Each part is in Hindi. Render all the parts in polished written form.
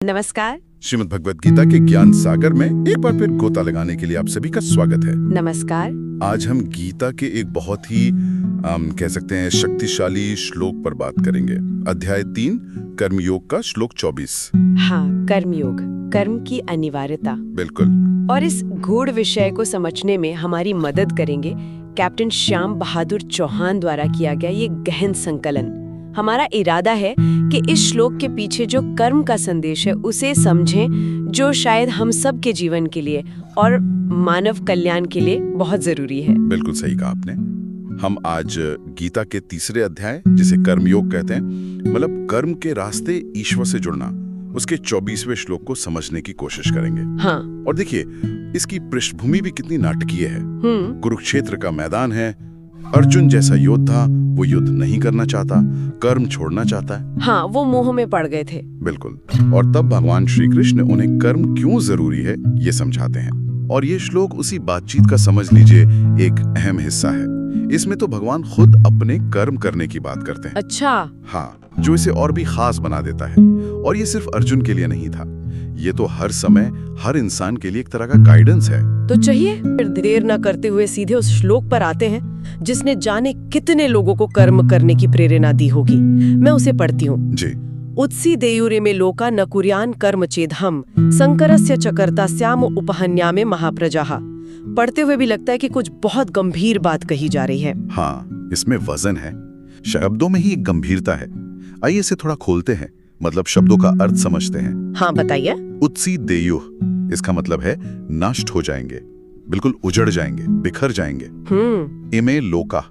नमस्कार। श्रीमद् भगवद गीता के ज्ञान सागर में एक बार फिर गोता लगाने के लिए आप सभी का स्वागत है। नमस्कार। आज हम गीता के एक बहुत ही कह सकते हैं शक्तिशाली श्लोक पर बात करेंगे। अध्याय 3 कर्मयोग का श्लोक 24। हाँ, कर्मयोग, कर्म की अनिवार्यता। बिल्कुल। और इस गूढ़ विषय को समझने में हमारी मदद करेंगे कैप्टन श्याम बहादुर चौहान द्वारा किया गया ये गहन संकलन। हमारा इरादा है कि इस श्लोक के पीछे जो कर्म का संदेश है उसे समझें, जो शायद हम सब के जीवन के लिए और मानव कल्याण के लिए बहुत जरूरी है। बिल्कुल सही कहा आपने। हम आज गीता के तीसरे अध्याय, जिसे कर्मयोग कहते हैं, मतलब कर्म के रास्ते ईश्वर से जुड़ना, उसके 24वें श्लोक को समझने की कोशिश करेंगे। हाँ। और देखिए, इसकी पृष्ठभूमि भी कितनी नाटकीय है। कुरुक्षेत्र का मैदान है, अर्जुन जैसा योद्धा, वो युद्ध नहीं करना चाहता, कर्म छोड़ना चाहता है। हाँ, वो मोह में पड़ गए थे। बिल्कुल। और तब भगवान श्री कृष्ण उन्हें कर्म क्यों जरूरी है ये समझाते हैं। और ये श्लोक उसी बातचीत का, समझ लीजिए, एक अहम हिस्सा है। इसमें तो भगवान खुद अपने कर्म करने की बात करते हैं। अच्छा। हाँ, जो इसे और भी खास बना देता है। और ये सिर्फ अर्जुन के लिए नहीं था, ये तो हर समय हर इंसान के लिए एक तरह का गाइडेंस है। तो चाहिए फिर देर न करते हुए सीधे उस श्लोक पर आते हैं जिसने जाने कितने लोगों को कर्म करने की प्रेरणा दी होगी। मैं उसे पढ़ती हूँ। जी। उत्सी देयुरे में लोका न कुर्यान कर्म चेदहम संकरस्य चकर्ता श्याम उपहन्यामे महाप्रजाः। पढ़ते हुए भी लगता है कि कुछ बहुत गंभीर बात कही जा रही है। हाँ, इसमें वजन है, शब्दों में ही एक गंभीरता है। आइए इसे थोड़ा खोलते हैं, मतलब शब्दों का अर्थ समझते हैं। हाँ, बताइए। उत्सी देयुः, इसका मतलब है नष्ट हो जाएंगे, बिल्कुल उजड़ जाएंगे, बिखर जाएंगे। इमे लोका,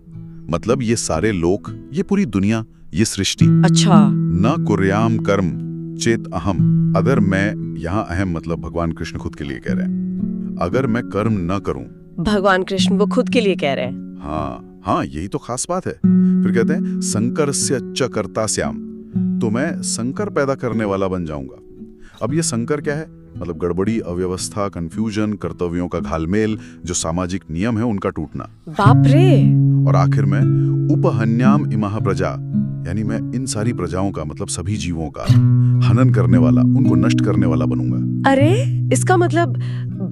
मतलब ये सारे लोक, ये पूरी दुनिया, ये सृष्टि। अच्छा। न कुर्याम कर्म चेत अहम, अगर मैं, यहाँ अहम मतलब भगवान कृष्ण खुद के लिए कह रहे हैं, अगर मैं कर्म न करूं। भगवान कृष्ण वो खुद के लिए कह रहे हैं। हाँ, यही तो खास बात है। फिर कहते हैं संकरस्य च कर्ता श्याम, तो मैं संकर पैदा करने वाला बन जाऊंगा। अब ये संकर क्या है? मतलब गड़बड़ी, अव्यवस्था, कंफ्यूजन, कर्तव्यों का घालमेल, जो सामाजिक नियम है उनका टूटना। बाप रे। और आखिर में उपहन्याम इमह प्रजा, यानी मैं इन सारी प्रजाओं का, मतलब सभी जीवों का हनन करने वाला, उनको नष्ट करने वाला बनूंगा। अरे, इसका मतलब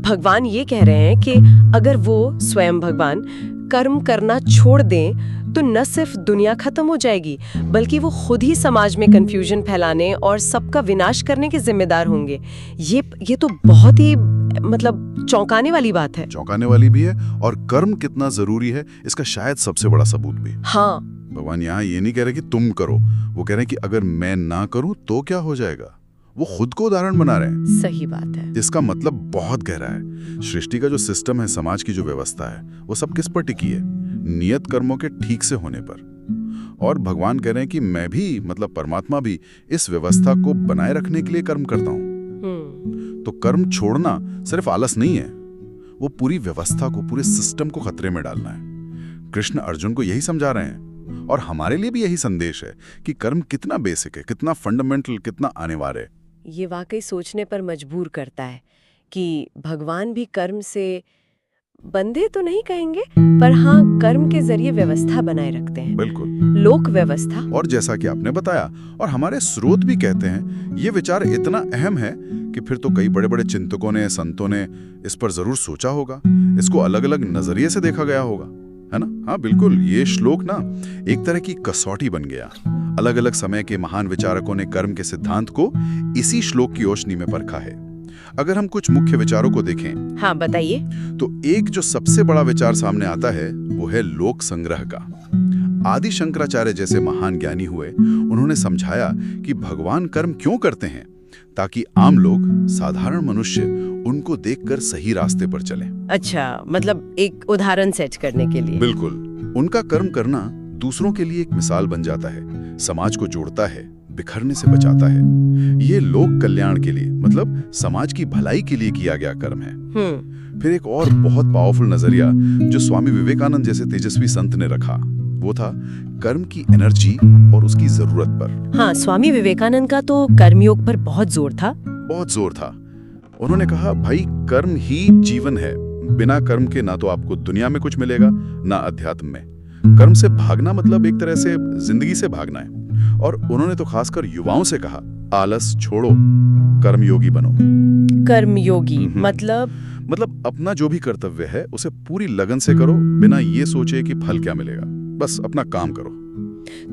भगवान ये कह रहे हैं कि अगर वो स्वयं भगवान कर्म करना छोड़ दें तो न सिर्फ दुनिया खत्म हो जाएगी, बल्कि वो खुद ही समाज में कंफ्यूजन फैलाने और सबका विनाश करने के जिम्मेदार होंगे। ये तो बहुत ही मतलब चौंकाने वाली बात है। चौंकाने वाली भी है, और कर्म कितना जरूरी है इसका शायद सबसे बड़ा सबूत भी। हाँ। भगवान यहाँ ये नहीं कह रहे कि तुम करो, वो कह रहे हैं कि अगर मैं ना करूं तो क्या हो जाएगा। वो खुद को उदाहरण बना रहे हैं। सही बात है। इसका मतलब बहुत गहरा है। सृष्टि का जो सिस्टम है, समाज की जो व्यवस्था है, वो सब किस पर टिकी है? नियत कर्मों के ठीक से होने पर। और भगवान कह रहे हैं कि मैं भी, मतलब परमात्मा भी, इस व्यवस्था को बनाए रखने के लिए कर्म करता हूं। तो कर्म छोड़ना सिर्फ आलस नहीं है, वो पूरी व्यवस्था को, पूरे सिस्टम को खतरे में डालना है। कृष्ण अर्जुन को यही समझा रहे हैं, और हमारे लिए भी यही संदेश है कि कर्म कितना बेसिक है, कितना फंडामेंटल, कितना अनिवार्य है। ये वाकई सोचने पर मजबूर करता है कि भगवान भी कर्म से बंधे तो नहीं कहेंगे, पर हाँ, कर्म के जरिए व्यवस्था बनाए रखते हैं। बिल्कुल। लोक व्यवस्था। और जैसा कि आपने बताया, और हमारे स्रोत भी कहते हैं, ये विचार इतना अहम है कि फिर तो कई बड़े बड़े चिंतकों ने, संतों ने इस पर जरूर सोचा होगा, इसको अलग अलग नजरिए से देखा गया होगा, है ना? हाँ बिल्कुल। ये श्लोक ना एक तरह की कसौटी बन गया। अलग अलग समय के महान विचारकों ने कर्म के सिद्धांत को इसी श्लोक की रोशनी में परखा है। अगर हम कुछ मुख्य विचारों को देखें। हाँ, बताइए। तो एक जो सबसे बड़ा विचार सामने आता है वो है लोक संग्रह का। आदि शंकराचार्य जैसे महान ज्ञानी हुए, उन्होंने समझाया कि भगवान कर्म क्यों करते हैं, ताकि आम लोग, साधारण मनुष्य उनको देखकर सही रास्ते पर चलें। अच्छा, मतलब एक उदाहरण सेट करने के लिए। बिल्कुल। उनका कर्म करना दूसरों के लिए एक मिसाल बन जाता है, समाज को जोड़ता है, बिखरने से बचाता है। ये लोक कल्याण के लिए, मतलब समाज की भलाई के लिए किया गया कर्म है। फिर एक और बहुत पावरफुल नजरिया जो स्वामी विवेकानंद जैसे तेजस्वी संत ने रखा, वो था कर्म की एनर्जी और उसकी जरूरत पर। हाँ, स्वामी विवेकानंद का तो कर्मयोग पर बहुत जोर था। बहुत जोर था। उन्होंने कहा, भाई कर्म ही जीवन है, बिना कर्म के ना तो आपको दुनिया में कुछ मिलेगा, ना अध्यात्म में। कर्म से भागना मतलब एक तरह से जिंदगी से भागना है। और उन्होंने तो खासकर युवाओं से कहा, आलस छोड़ो, कर्मयोगी बनो। कर्मयोगी मतलब अपना जो भी कर्तव्य है उसे पूरी लगन से करो, बिना ये सोचे कि फल क्या मिलेगा। बस अपना काम करो।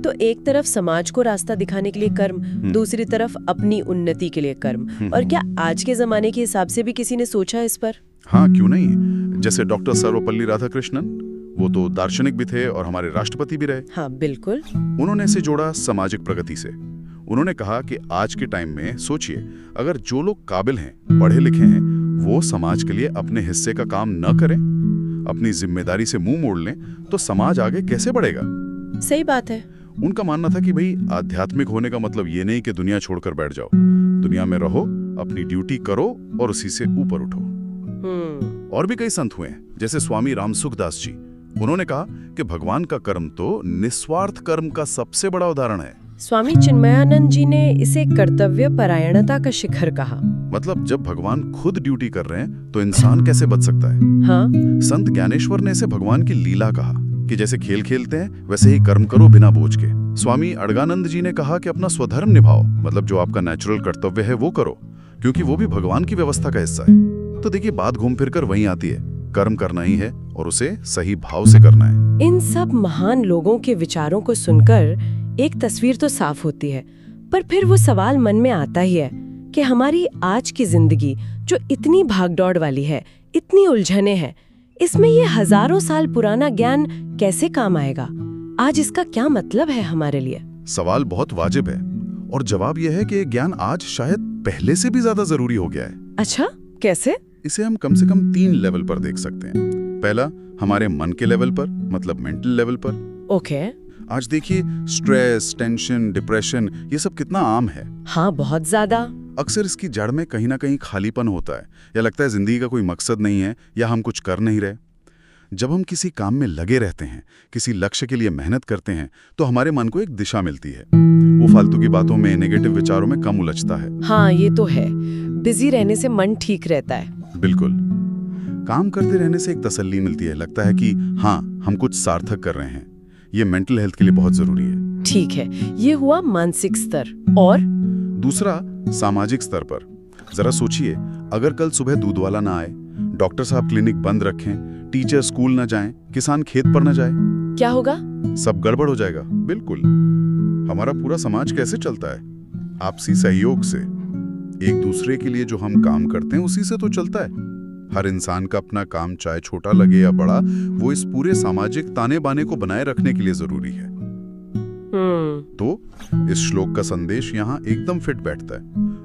तो एक तरफ समाज को रास्ता दिखाने के लिए कर्म, दूसरी तरफ अपनी उन्नति के लिए कर्म। और क्या आज के जमाने के हिसाब से भी किसी ने सोचा इस पर? हाँ, क्यों नहीं। जैसे डॉक्टर सर्वपल्ली राधाकृष्णन, वो तो दार्शनिक भी थे और हमारे राष्ट्रपति भी रहे। हाँ बिल्कुल। उन्होंने इसे जोड़ा सामाजिक प्रगति से। उन्होंने कहा कि आज के टाइम में सोचिए, अगर जो लोग काबिल हैं, पढ़े लिखे हैं, वो समाज के लिए अपने हिस्से का काम न करें, अपनी जिम्मेदारी से मुंह मोड़ लें, तो समाज आगे कैसे बढ़ेगा? सही बात है। उनका मानना था कि भाई आध्यात्मिक होने का मतलब ये नहीं कि दुनिया छोड़कर बैठ जाओ। दुनिया में रहो, अपनी ड्यूटी करो और उसी से ऊपर उठो। और भी कई संत हुए हैं, जैसे स्वामी रामसुखदास जी। उन्होंने कहा कि भगवान का कर्म तो निस्वार्थ कर्म का सबसे बड़ा उदाहरण है। स्वामी चिन्मयानंद जी ने इसे कर्तव्य परायणता का शिखर कहा। मतलब जब भगवान खुद ड्यूटी कर रहे हैं तो इंसान कैसे बच सकता है? हाँ। संत ज्ञानेश्वर ने इसे भगवान की लीला कहा कि जैसे खेल खेलते हैं वैसे ही कर्म करो बिना बोझ के। स्वामी अड़गानंद जी ने कहा कि अपना स्वधर्म निभाओ, मतलब जो आपका नेचुरल कर्तव्य है वो करो, क्योंकि वो भी भगवान की व्यवस्था का हिस्सा है। तो देखिए, बात घूम फिर कर वहीं आती है, कर्म करना ही है और उसे सही भाव से करना है। इन सब महान लोगों के विचारों को सुनकर एक तस्वीर तो साफ होती है, पर फिर वो सवाल मन में आता ही है कि हमारी आज की जिंदगी जो इतनी भागदौड़ वाली है, इतनी उलझने हैं, इसमें ये हजारों साल पुराना ज्ञान कैसे काम आएगा? आज इसका क्या मतलब है हमारे लिए? सवाल बहुत वाजिब है और जवाब यह है कि ये ज्ञान आज शायद पहले से भी ज्यादा जरूरी हो गया है। अच्छा, कैसे? इसे हम कम से कम 3 लेवल पर देख सकते हैं। पहला, हमारे मन के लेवल पर, मतलब मेंटल लेवल पर। ओके। आज देखिए, स्ट्रेस, टेंशन, डिप्रेशन, ये सब कितना आम है। हाँ, बहुत ज्यादा। अक्सर इसकी जड़ में कहीं ना कहीं खालीपन होता है, या लगता है जिंदगी का कोई मकसद नहीं है, या हम कुछ कर नहीं रहे। जब हम किसी काम में लगे रहते हैं, किसी लक्ष्य के लिए मेहनत करते हैं, तो हमारे मन को एक दिशा मिलती है। वो फालतू की बातों में, नेगेटिव विचारों में कम उलझता है। हाँ, ये तो है। बिजी रहने से मन ठीक रहता है। बिल्कुल। काम करते रहने से एक तसल्ली मिलती है, लगता है कि हाँ, हम कुछ सार्थक कर रहे हैं। ये मेंटल हेल्थ के लिए बहुत जरूरी है। ठीक है, ये हुआ मानसिक स्तर। और दूसरा, सामाजिक स्तर पर। जरा सोचिए, अगर कल सुबह दूध वाला ना आए, डॉक्टर साहब क्लिनिक बंद रखें, टीचर स्कूल न जाएं, किसान खेत पर न जाए, क्या होगा? सब गड़बड़ हो जाएगा। बिल्कुल। हमारा पूरा समाज कैसे चलता है? आपसी सहयोग से। एक दूसरे के लिए जो हम काम करते हैं उसी से तो चलता है। हर इंसान का अपना काम, चाहे छोटा लगे या बड़ा, वो इस पूरे सामाजिक ताने बाने को बनाए रखने के लिए जरूरी है। तो इस श्लोक का संदेश यहाँ एकदम फिट बैठता है।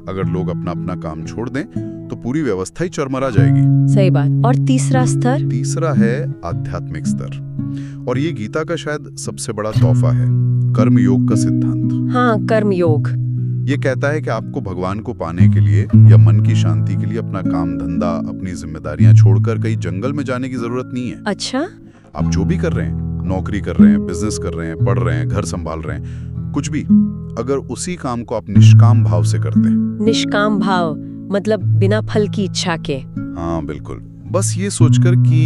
अगर लोग अपना अपना काम छोड़ दें तो पूरी व्यवस्था ही चरमरा जाएगी। सही बात। और तीसरा स्तर? तीसरा है आध्यात्मिक स्तर, और ये गीता का शायद सबसे बड़ा तोहफा है, कर्मयोग का सिद्धांत। हाँ, कर्मयोग। ये कहता है कि आपको भगवान को पाने के लिए या मन की शांति के लिए अपना काम धंधा, अपनी जिम्मेदारियां छोड़कर कहीं जंगल में जाने की जरूरत नहीं है। अच्छा। आप जो भी कर रहे हैं, नौकरी कर रहे हैं, बिजनेस कर रहे हैं, पढ़ रहे हैं, घर संभाल रहे हैं, कुछ भी, अगर उसी काम को आप निष्काम भाव से करते हैं। निष्काम भाव मतलब बिना फल की इच्छा के? हाँ बिल्कुल। बस ये सोचकर कि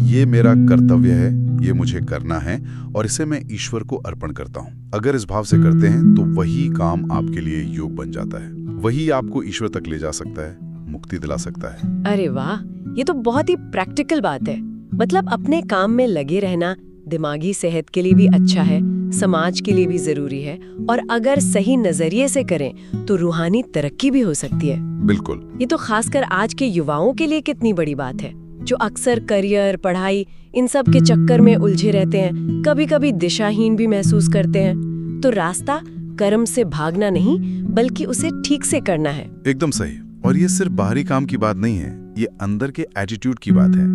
ये मेरा कर्तव्य है, ये मुझे करना है और इसे मैं ईश्वर को अर्पण करता हूँ। अगर इस भाव से करते हैं तो वही काम आपके लिए योग बन जाता है। वही आपको ईश्वर तक ले जा सकता है, मुक्ति दिला सकता है। अरे वाह, ये तो बहुत ही प्रैक्टिकल बात है। मतलब अपने काम में लगे रहना दिमागी सेहत के लिए भी अच्छा है, समाज के लिए भी जरूरी है, और अगर सही नजरिए से करें तो रूहानी तरक्की भी हो सकती है। बिल्कुल। ये तो खासकर आज के युवाओं के लिए कितनी बड़ी बात है, जो अक्सर करियर, पढ़ाई, इन सब के चक्कर में उलझे रहते हैं, कभी कभी दिशाहीन भी महसूस करते हैं। तो रास्ता कर्म से भागना नहीं, बल्कि उसे ठीक से करना है। एकदम सही। और ये सिर्फ बाहरी काम की बात नहीं है, ये अंदर के एटीट्यूड की बात है।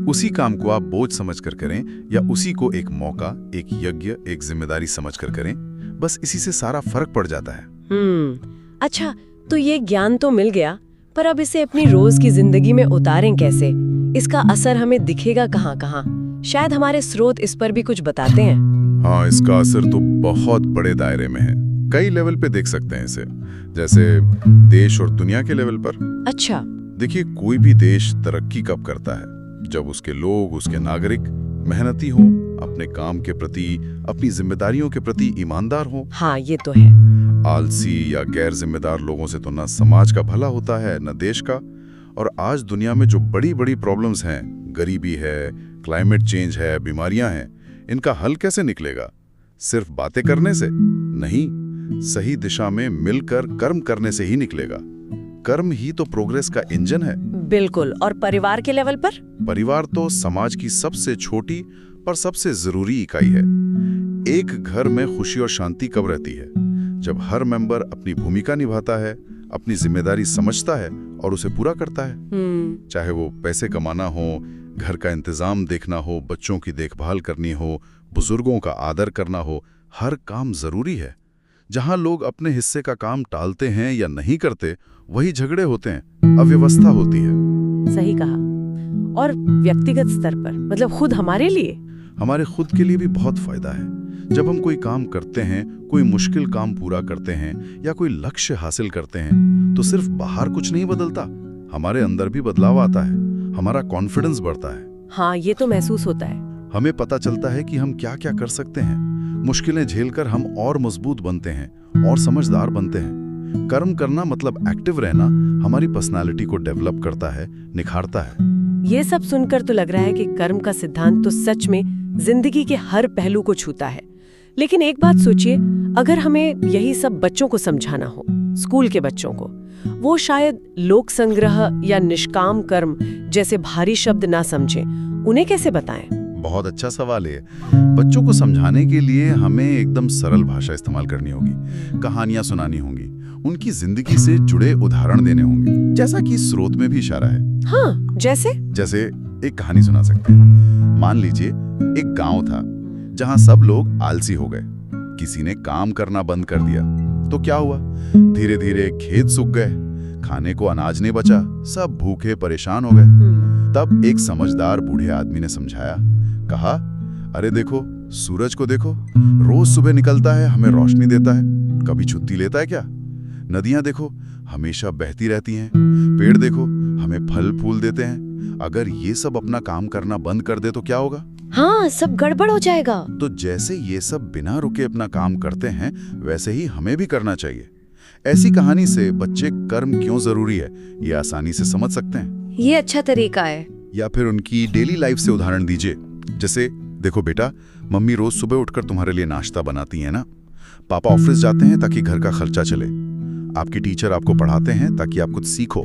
उसी काम को आप बोझ समझकर करें या उसी को एक मौका, एक यज्ञ, एक जिम्मेदारी समझकर करें, बस इसी से सारा फर्क पड़ जाता है। अच्छा, तो ये ज्ञान तो मिल गया, पर अब इसे अपनी रोज की जिंदगी में उतारें कैसे? इसका असर हमें दिखेगा कहाँ-कहाँ? शायद हमारे स्रोत इस पर भी कुछ बताते हैं। हाँ, इसका असर तो बहुत बड़े दायरे में है। कई लेवल पे देख सकते हैं इसे, जैसे देश और दुनिया के लेवल पर। अच्छा। देखिए, कोई भी देश तरक्की कब करता है? जब उसके लोग, उसके नागरिक मेहनती हों, अपने काम के प्रति, अपनी जिम्मेदारियों के प्रति ईमानदार हों। हाँ, ये तो है। आलसी या गैर जिम्मेदार लोगों से तो न समाज का भला होता है न देश का। और आज दुनिया में जो बड़ी बड़ी प्रॉब्लम्स हैं, गरीबी है, क्लाइमेट चेंज है, बीमारियां हैं, इनका हल कैसे निकलेगा? सिर्फ बातें करने से नहीं, सही दिशा में मिलकर कर्म करने से ही निकलेगा। कर्म ही तो प्रोग्रेस का इंजन है। बिल्कुल। और परिवार के लेवल पर? परिवार तो समाज की सबसे छोटी पर सबसे जरूरी इकाई है। एक घर में खुशी और शांति कब रहती है? जब हर मेंबर अपनी भूमिका निभाता है, अपनी जिम्मेदारी समझता है और उसे पूरा करता है। चाहे वो पैसे कमाना हो, घर का इंतजाम देखना हो, बच्चों की देखभाल करनी हो, बुजुर्गों का आदर करना हो, हर काम जरूरी है। जहां लोग अपने हिस्से का काम टालते हैं या नहीं करते, वही झगड़े होते हैं, अव्यवस्था होती है। सही कहा। और व्यक्तिगत स्तर पर, मतलब खुद हमारे लिए? हमारे खुद के लिए भी बहुत फायदा है। जब हम कोई काम करते हैं, कोई मुश्किल काम पूरा करते हैं या कोई लक्ष्य हासिल करते हैं, तो सिर्फ बाहर कुछ नहीं बदलता, हमारे अंदर भी बदलाव आता है। हमारा कॉन्फिडेंस बढ़ता है। हाँ, ये तो महसूस होता है। हमें पता चलता है कि हम क्या क्या कर सकते हैं। मुश्किलें झेलकर हम और मजबूत बनते हैं और समझदार बनते हैं। कर्म करना मतलब एक्टिव रहना हमारी पर्सनालिटी को डेवलप करता है, निखारता है। ये सब सुनकर तो लग रहा है कि कर्म का सिद्धांत तो सच में जिंदगी के हर पहलू को छूता है। लेकिन एक बात सोचिए, अगर हमें यही सब बच्चों को समझाना हो, स्कूल के बच्चों को, वो शायद लोक संग्रह या निष्काम कर्म जैसे भारी शब्द ना समझें, उन्हें कैसे बताएं? बहुत अच्छा सवाल है। बच्चों को समझाने के लिए हमें एकदम सरल भाषा इस्तेमाल करनी होगी, कहानियां सुनानी होंगी, उनकी जिंदगी से जुड़े उदाहरण देने होंगे, जैसा कि स्रोत में भी इशारा है। हाँ, जैसे एक कहानी सुना सकते हैं। मान लीजिए एक गांव था जहां सब लोग आलसी हो गए, किसी ने काम करना बंद कर दिया, तो क्या हुआ? धीरे धीरे खेत सूख गए, खाने को अनाज नहीं बचा, सब भूखे परेशान हो गए। तब एक समझदार बूढ़े आदमी ने समझाया, कहा, अरे देखो, सूरज को देखो, रोज सुबह निकलता है, हमें रोशनी देता है, कभी छुट्टी लेता है क्या? नदियां देखो, हमेशा बहती रहती हैं, पेड़ देखो, हमें फल फूल देते हैं। अगर ये सब अपना काम करना बंद कर दे तो क्या होगा? हाँ, सब गड़बड़ हो जाएगा। तो जैसे ये सब बिना रुके अपना काम करते हैं, वैसे ही हमें भी करना चाहिए। ऐसी कहानी से बच्चे कर्म क्यों जरूरी है ये आसानी से समझ सकते हैं। ये अच्छा तरीका है। या फिर उनकी डेली लाइफ से उदाहरण दीजिए, जैसे देखो बेटा, मम्मी रोज सुबह उठकर तुम्हारे लिए नाश्ता बनाती है ना, पापा ऑफिस जाते हैं ताकि घर का खर्चा चले, आपकी टीचर आपको पढ़ाते हैं ताकि आप कुछ सीखो,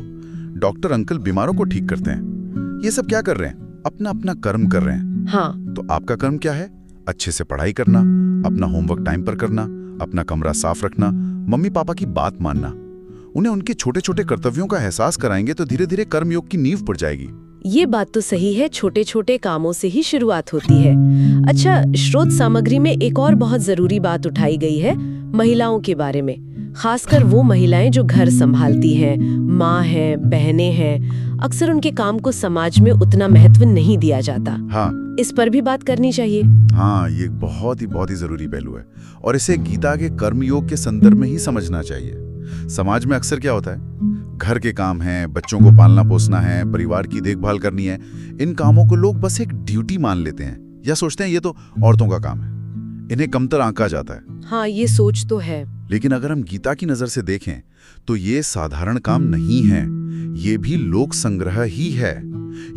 डॉक्टर अंकल बीमारों को ठीक करते हैं। ये सब क्या कर रहे हैं? अपना अपना कर्म कर रहे हैं। हाँ। तो आपका कर्म क्या है? अच्छे से पढ़ाई करना, अपना होमवर्क टाइम पर करना, अपना कमरा साफ रखना, मम्मी पापा की बात मानना। उन्हें उनके छोटे छोटे कर्तव्यों का एहसास कराएंगे तो धीरे धीरे कर्मयोग की नींव पड़ जाएगी। ये बात तो सही है, छोटे छोटे कामों से ही शुरुआत होती है। अच्छा, स्रोत सामग्री में एक और बहुत जरूरी बात उठाई गई है, महिलाओं के बारे में। खासकर वो महिलाएं जो घर संभालती हैं, माँ हैं, बहनें हैं, अक्सर उनके काम को समाज में उतना महत्व नहीं दिया जाता। हाँ, इस पर भी बात करनी चाहिए। हाँ, ये बहुत ही जरूरी पहलू है और इसे गीता के कर्मयोग के संदर्भ में ही समझना चाहिए। समाज में अक्सर क्या होता है, घर के काम हैं, बच्चों को पालना पोसना है, परिवार की देखभाल करनी है, इन कामों को लोग बस एक ड्यूटी मान लेते हैं या सोचते हैं ये तो औरतों का काम है, इन्हें कमतर आंका जाता है। हाँ, ये सोच तो है। लेकिन अगर हम गीता की नजर से देखें तो ये साधारण काम नहीं है, ये भी लोक संग्रह ही है।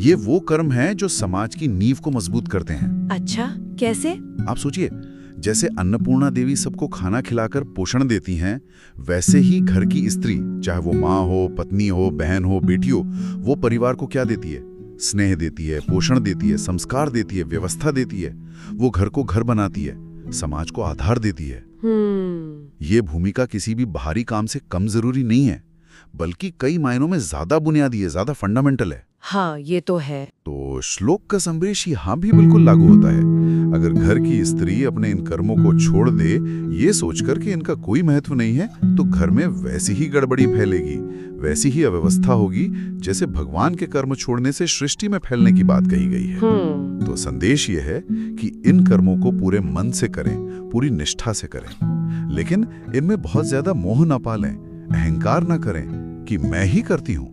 ये वो कर्म है जो समाज की नींव को मजबूत करते हैं। अच्छा, कैसे? आप सोचिए, जैसे अन्नपूर्णा देवी सबको खाना खिलाकर पोषण देती हैं, वैसे ही घर की स्त्री, चाहे वो माँ हो, पत्नी हो, बहन हो, बेटी हो, वो परिवार को क्या देती है? स्नेह देती है, पोषण देती है, संस्कार देती है, व्यवस्था देती है। वो घर को घर बनाती है, समाज को आधार देती है। ये भूमिका किसी भी बाहरी काम से कम जरूरी नहीं है, बल्कि कई मायनों में ज्यादा बुनियादी है, ज्यादा फंडामेंटल है। हाँ, ये तो है। तो श्लोक का संदेश यहाँ भी बिल्कुल लागू होता है। अगर घर की स्त्री अपने इन कर्मों को छोड़ दे, ये सोचकर कि इनका कोई महत्व नहीं है, तो घर में वैसी ही गड़बड़ी फैलेगी, वैसी ही अव्यवस्था होगी जैसे भगवान के कर्म छोड़ने से सृष्टि में फैलने की बात कही गई है। तो संदेश ये है कि इन कर्मों को पूरे मन से करें, पूरी निष्ठा से करें, लेकिन इनमें बहुत ज्यादा मोह न पालें, अहंकार न करें कि मैं ही करती हूँ।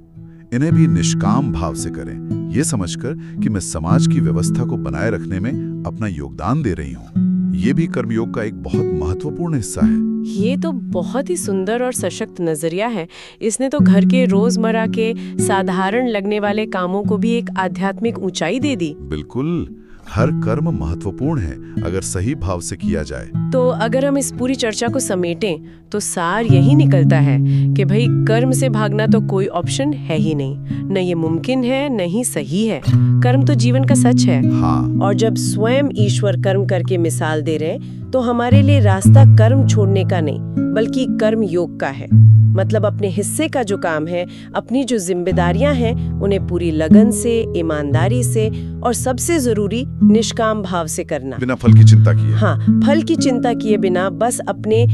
इन्हें भी निष्काम भाव से करें, ये समझकर कि मैं समाज की व्यवस्था को बनाए रखने में अपना योगदान दे रही हूँ। ये भी कर्मयोग का एक बहुत महत्वपूर्ण हिस्सा है। ये तो बहुत ही सुंदर और सशक्त नजरिया है। इसने तो घर के रोजमर्रा के साधारण लगने वाले कामों को भी एक आध्यात्मिक ऊंचाई दे दी। बिल्कुल, हर कर्म महत्वपूर्ण है अगर सही भाव से किया जाए। तो अगर हम इस पूरी चर्चा को समेटें तो सार यही निकलता है कि भाई कर्म से भागना तो कोई ऑप्शन है ही नहीं, न ये मुमकिन है न ही सही है। कर्म तो जीवन का सच है। हाँ, और जब स्वयं ईश्वर कर्म करके मिसाल दे रहे तो हमारे लिए रास्ता कर्म छोड़ने का नहीं बल्कि कर्म योग का है। मतलब अपने हिस्से का जो काम है, अपनी जो जिम्मेदारियां हैं, उन्हें पूरी लगन से, ईमानदारी से और सबसे जरूरी निष्काम भाव से करना। बिना फल की चिंता किए। हाँ, फल की चिंता किए बिना बस अपने